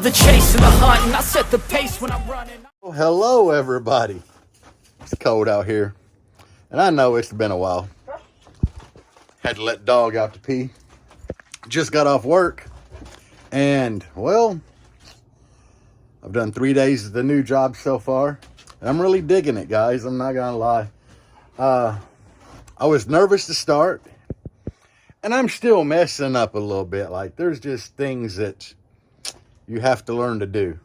the chase and the hunt, and I set the pace when I'm running. Well, hello everybody. It's cold out here, and I know it's been a while. Had to let dog out to pee. Just got off work, and well, I've done 3 days of the new job so far, and I'm really digging it, guys. I'm not gonna lie. I was nervous to start, and I'm still messing up a little bit. Like, there's just things that you have to learn to do.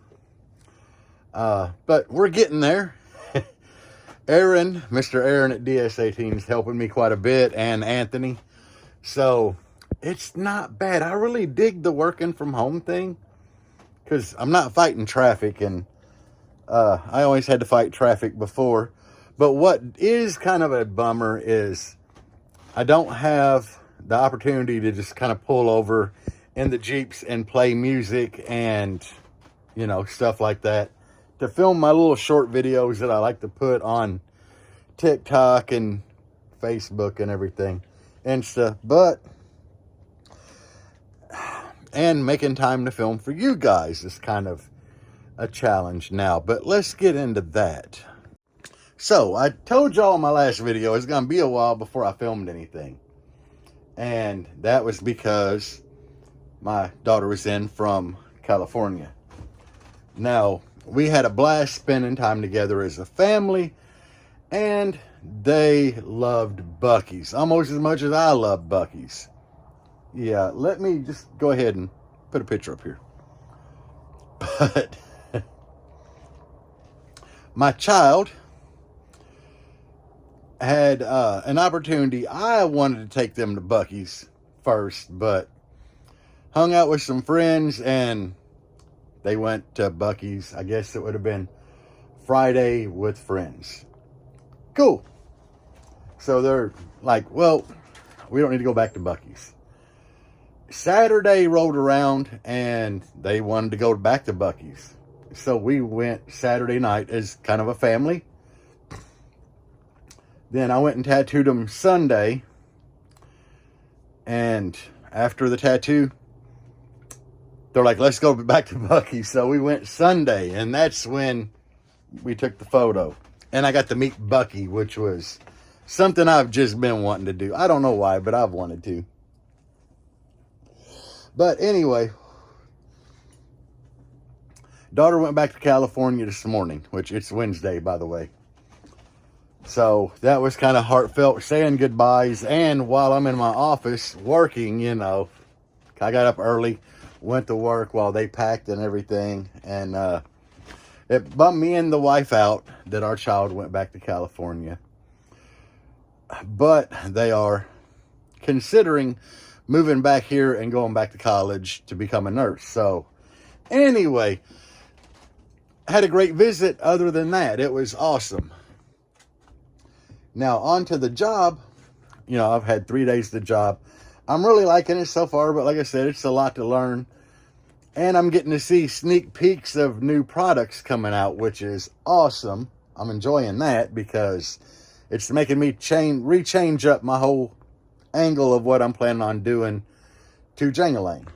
But we're getting there. Aaron, Mr. Aaron at DS18 is helping me quite a bit, and Anthony. So it's not bad. I really dig the working from home thing, because I'm not fighting traffic, and I always had to fight traffic before. But what is kind of a bummer is I don't have the opportunity to just kind of pull over in the Jeeps and play music and, you know, stuff like that, to film my little short videos that I like to put on TikTok and Facebook and everything and stuff. But, and making time to film for you guys is kind of a challenge now. But let's get into that. So, I told y'all in my last video it's going to be a while before I filmed anything. And that was because my daughter was in from California. Now, we had a blast spending time together as a family, and they loved Buc-ee's almost as much as I love Buc-ee's. Yeah, let me just go ahead and put a picture up here. But my child had an opportunity. I wanted to take them to Buc-ee's first, but hung out with some friends, and they went to Buc-ee's. I guess it would have been Friday with friends. Cool. So they're like, well, we don't need to go back to Buc-ee's. Saturday rolled around, and they wanted to go back to Buc-ee's. So we went Saturday night as kind of a family. Then I went and tattooed them Sunday. And after the tattoo, they're like, let's go back to Buc-ee's. So we went Sunday, and that's when we took the photo. And I got to meet Buc-ee, which was something I've just been wanting to do. I don't know why, but I've wanted to. But anyway, daughter went back to California this morning, which it's Wednesday, by the way. So that was kind of heartfelt, saying goodbyes. And while I'm in my office working, you know, I got up early, went to work while they packed and everything. And it bummed me and the wife out that our child went back to California. But they are considering moving back here and going back to college to become a nurse. So anyway, I had a great visit. Other than that, it was awesome. Now, on to the job. You know, I've had 3 days of the job. I'm really liking it so far, but like I said, it's a lot to learn. And I'm getting to see sneak peeks of new products coming out, which is awesome. I'm enjoying that because it's making me rechange up my whole angle of what I'm planning on doing to Jangling.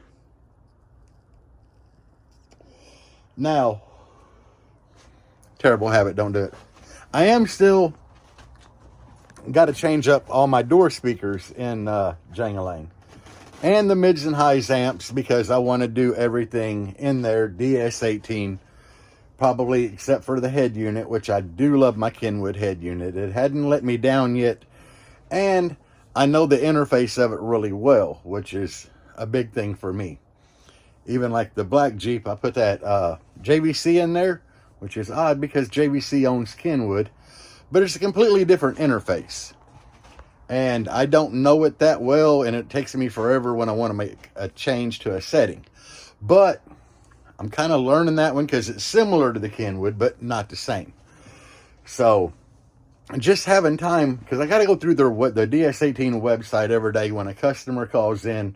Now, terrible habit, don't do it. I am still got to change up all my door speakers in Jangling, and the mids and highs amps, because I want to do everything in there DS18, probably except for the head unit, which I do love my Kenwood head unit. It hadn't let me down yet, and I know the interface of it really well, which is a big thing for me. Even like the black Jeep, I put that JVC in there, which is odd because JVC owns Kenwood. But it's a completely different interface. And I don't know it that well, and it takes me forever when I want to make a change to a setting. But I'm kind of learning that one because it's similar to the Kenwood, but not the same. So just having time, because I got to go through the DS18 website every day when a customer calls in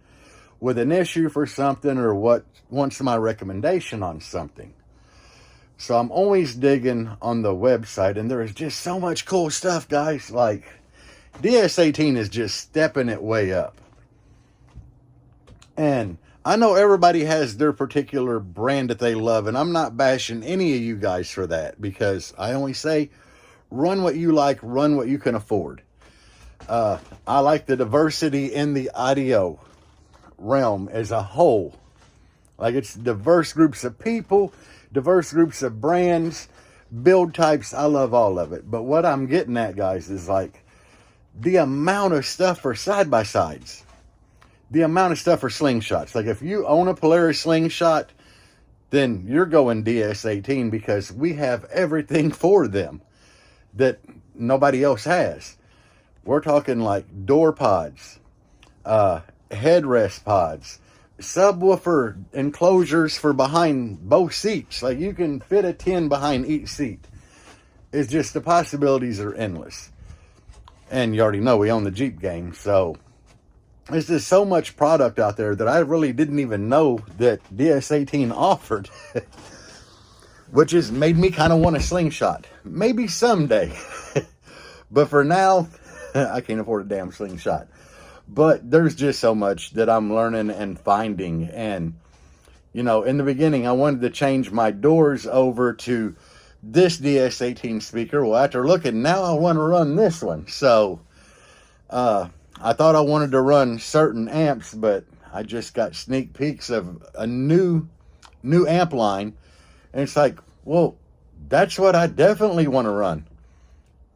with an issue for something or wants my recommendation on something. So I'm always digging on the website, and there is just so much cool stuff, guys. Like, DS18 is just stepping it way up. And I know everybody has their particular brand that they love, and I'm not bashing any of you guys for that, because I only say run what you like, run what you can afford. I like the diversity in the audio realm as a whole. Like, it's diverse groups of people, diverse groups of brands, build types. I love all of it. But what I'm getting at, guys, is like the amount of stuff for side-by-sides. The amount of stuff for slingshots. Like, if you own a Polaris slingshot, then you're going DS18, because we have everything for them that nobody else has. We're talking like door pods, headrest pods, subwoofer enclosures for behind both seats. Like, you can fit a 10 behind each seat. It's just, the possibilities are endless. And you already know we own the Jeep game, so there's just so much product out there that I really didn't even know that DS18 offered. Which has made me kind of want a slingshot. Maybe someday. But for now, I can't afford a damn slingshot. But there's just so much that I'm learning and finding. And, you know, in the beginning, I wanted to change my doors over to this DS18 speaker. Well, after looking, now I want to run this one. So, I thought I wanted to run certain amps, but I just got sneak peeks of a new amp line. And it's like, well, that's what I definitely want to run.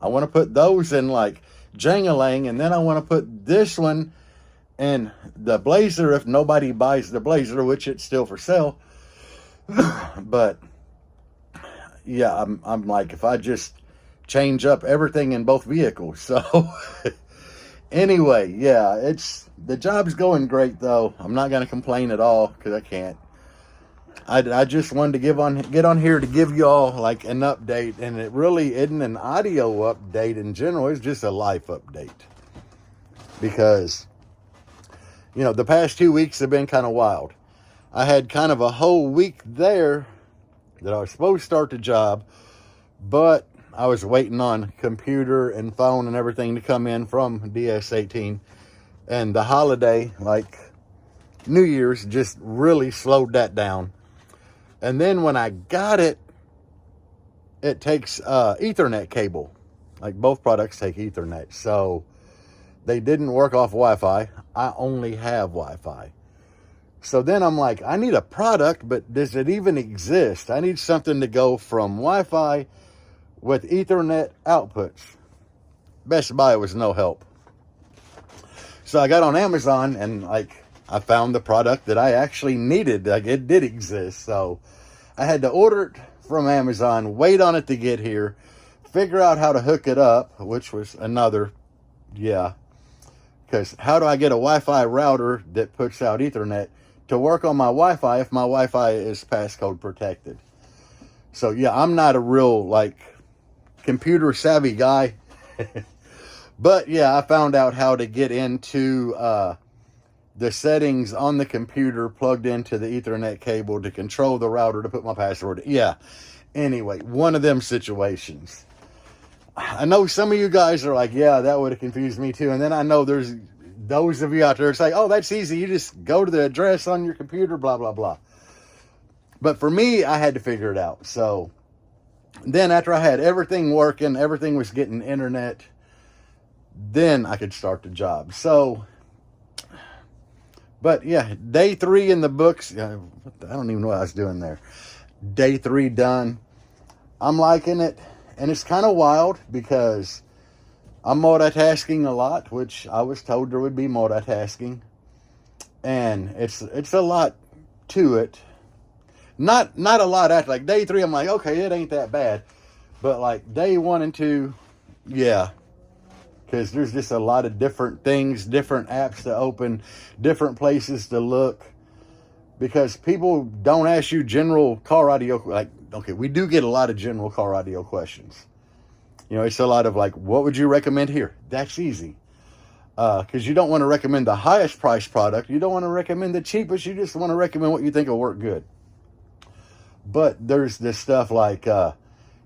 I want to put those in like Jangalang, and then I want to put this one in the Blazer if nobody buys the Blazer, which it's still for sale. But yeah, I'm like, if I just change up everything in both vehicles. So anyway, yeah, the job's going great though. I'm not going to complain at all, because I can't. I just wanted to get on here to give you all like an update, and it really isn't an audio update in general. It's just a life update, because, you know, the past 2 weeks have been kind of wild. I had kind of a whole week there that I was supposed to start the job, but I was waiting on computer and phone and everything to come in from DS18, and the holiday, like New Year's, just really slowed that down. And then when I got it, it takes Ethernet cable. Like, both products take Ethernet. So they didn't work off Wi-Fi. I only have Wi-Fi. So then I'm like, I need a product, but does it even exist? I need something to go from Wi-Fi with Ethernet outputs. Best Buy was no help. So I got on Amazon, and like, I found the product that I actually needed. Like, it did exist. So I had to order it from Amazon, wait on it to get here, figure out how to hook it up, which was another, because how do I get a Wi-Fi router that puts out Ethernet to work on my Wi-Fi if my Wi-Fi is passcode protected? So yeah, I'm not a real like computer savvy guy. But yeah, I found out how to get into the settings on the computer plugged into the Ethernet cable to control the router to put my password. Yeah. Anyway, one of them situations. I know some of you guys are like, yeah, that would have confused me too. And then I know there's those of you out there say, oh, that's easy. You just go to the address on your computer, blah, blah, blah. But for me, I had to figure it out. So then after I had everything working, everything was getting internet, then I could start the job. So, but yeah, day 3 in the books. I don't even know what I was doing there. Day 3 done. I'm liking it. And it's kind of wild because I'm multitasking a lot, which I was told there would be multitasking. And it's a lot to it. Not a lot after. Like day 3, I'm like, okay, it ain't that bad. But like day 1 and 2, yeah. Because there's just a lot of different things, different apps to open, different places to look. Because people don't ask you general car audio. Like, okay, we do get a lot of general car audio questions. You know, it's a lot of like, what would you recommend here? That's easy. Because you don't want to recommend the highest price product. You don't want to recommend the cheapest. You just want to recommend what you think will work good. But there's this stuff like, you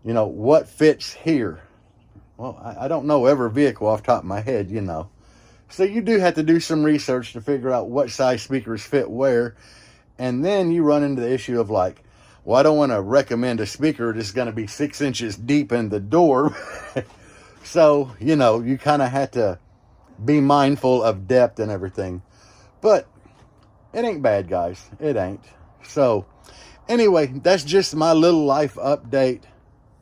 know, what fits here? Well, I don't know every vehicle off the top of my head, you know. So you do have to do some research to figure out what size speakers fit where. And then you run into the issue of like, well, I don't want to recommend a speaker that's going to be 6 inches deep in the door. So, you know, you kind of have to be mindful of depth and everything. But it ain't bad, guys. It ain't. So, anyway, that's just my little life update.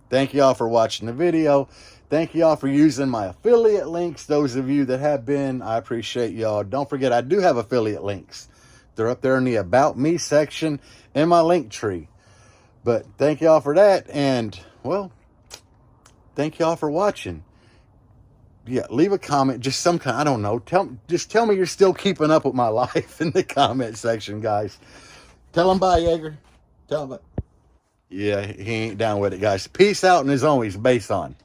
Thank y'all for watching the video. Thank y'all for using my affiliate links. Those of you that have been, I appreciate y'all. Don't forget, I do have affiliate links. They're up there in the About Me section in my link tree. But thank y'all for that. And, well, thank y'all for watching. Yeah, leave a comment, just some kind, I don't know. Just tell me you're still keeping up with my life in the comment section, guys. Tell them bye, Jaeger. Tell them bye. Yeah, he ain't down with it, guys. Peace out, and as always, bass on.